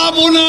পালাবো না।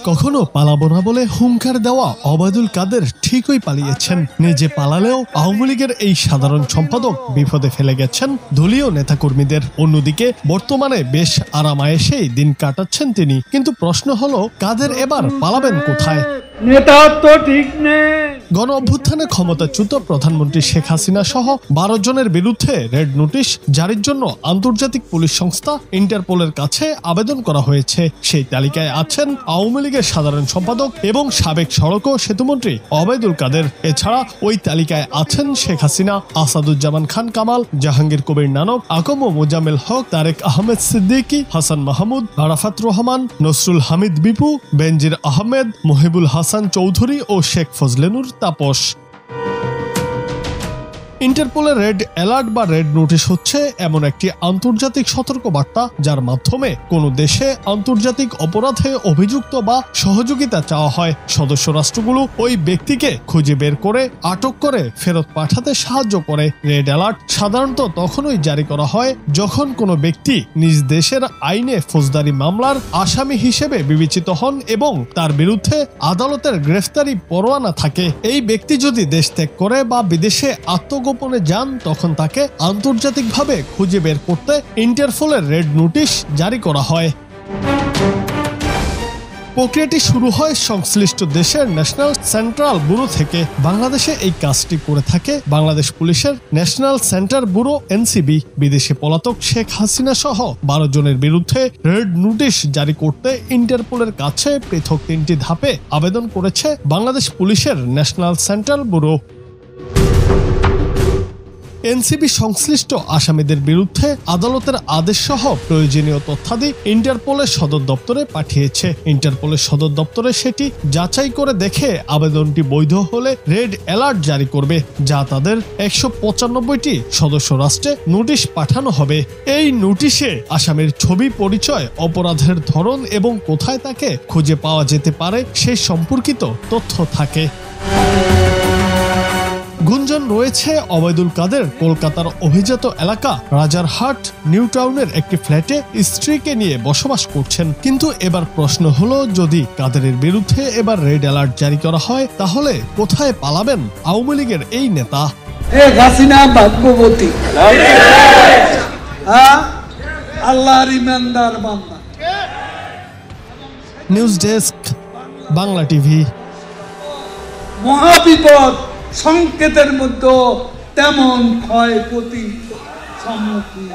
কখনো পালাবো না বলে হুঙ্কার দেওয়া ওবায়দুল কাদের ঠিকই পালিয়েছেন। নিজে পালালেও আওয়ামী লীগের এই সাধারণ সম্পাদক বিপদে ফেলে গেছেন দলীয় নেতাকর্মীদের। অন্যদিকে বর্তমানে বেশ আরামায়েশেই দিন কাটাচ্ছেন তিনি। কিন্তু প্রশ্ন হলো, কাদের এবার পালাবেন কোথায়? নেতা তো ঠিক নেই। গণ অভ্যুত্থানে ক্ষমতাচ্যুত প্রধানমন্ত্রী শেখ হাসিনা সহ 12 জনের বিরুদ্ধে রেড নোটিশ জারির জন্য আন্তর্জাতিক পুলিশ সংস্থা ইন্টারপোলের কাছে আবেদন করা হয়েছে। সেই তালিকায় আছেন আওয়ামী লীগের সাধারণ সম্পাদক এবং সাবেক সড়ক ও সেতুমন্ত্রী ওবায়দুল কাদের। এছাড়া ওই তালিকায় আছেন শেখ হাসিনা, আসাদুজ্জামান খান কামাল, জাহাঙ্গীর কবির নানক, আকম মোজাম্মেল হক, তারেক আহমেদ সিদ্দিকী, হাসান মাহমুদ, আরাফাত রহমান, নসরুল হামিদ বিপু, বেনজির আহমেদ, মহিবুল হাসান চৌধুরী ও শেখ ফজলেনুর তাপস। ইন্টারপোলের রেড অ্যালার্ট বা রেড নোটিশ হচ্ছে এমন একটি আন্তর্জাতিক সতর্কবার্তা যার মাধ্যমে কোনো দেশে আন্তর্জাতিক অপরাধে অভিযুক্ত বা সহযোগিতা চাওয়া হয়। সদস্য রাষ্ট্রগুলো ওই ব্যক্তিকে খুঁজে বের করে আটক করে ফেরত পাঠাতে সাহায্য করে। রেড অ্যালার্ট সাধারণত তখনই জারি করা হয় যখন কোনো ব্যক্তি নিজ দেশের আইনে ফৌজদারি মামলার আসামি হিসেবে বিবেচিত হন এবং তার বিরুদ্ধে আদালতের গ্রেফতারি পরোয়ানা থাকে। এই ব্যক্তি যদি দেশ ত্যাগ করে বা বিদেশে আত্মগোপনে যান, তখন তাকে আন্তর্জাতিকভাবে খুঁজে বের করতে ইন্টারপোলের রেড নোটিশ জারি করা হয়। প্রক্রিয়াটি শুরু হয় সংশ্লিষ্ট দেশের ন্যাশনাল সেন্ট্রাল ব্যুরো থেকে। বাংলাদেশে এই কাজটি করে থাকে বাংলাদেশ পুলিশের ন্যাশনাল সেন্টার ব্যুরো এনসিবি। বিদেশে পলাতক শেখ হাসিনা সহ 12 জনের বিরুদ্ধে রেড নোটিশ জারি করতে ইন্টারপোলের কাছে পৃথক 3টি ধাপে আবেদন করেছে বাংলাদেশ পুলিশের ন্যাশনাল সেন্ট্রাল ব্যুরো। এনসিবি সংশ্লিষ্ট আসামিদের বিরুদ্ধে আদালতের আদেশ সহ প্রয়োজনীয় তথ্যাদি ইন্টারপোলের সদর দপ্তরে পাঠিয়েছে। ইন্টারপোলের সদর দপ্তরে সেটি যাচাই করে দেখে আবেদনটি বৈধ হলে রেড অ্যালার্ট জারি করবে, যা তাদের 195টি সদস্য রাষ্ট্রে নোটিশ পাঠানো হবে। এই নোটিশে আসামির ছবি, পরিচয়, অপরাধের ধরন এবং কোথায় তাকে খুঁজে পাওয়া যেতে পারে সেই সম্পর্কিত তথ্য থাকে। গুঞ্জন রয়েছে ওবায়দুল কাদের কলকাতার অভিজাত এলাকা রাজারহাট নিউ টাউনের একটি ফ্ল্যাটে স্ত্রীকে নিয়ে বসবাস করছেন। কিন্তু এবার প্রশ্ন হলো, যদি কাদেরের বিরুদ্ধে এবার রেড অ্যালার্ট জারি করা হয়, তাহলে কোথায় পালাবেন আওয়ামী লীগের এই নেতা? হাসিনা ভাগ্যবতী, আল্লাহর ইমানদার বান্দা। News desk, Bangla TV. মহাবিপদ সংকেতের মধ্যে তেমন ক্ষয়ক্ষতি সম্মুখীন।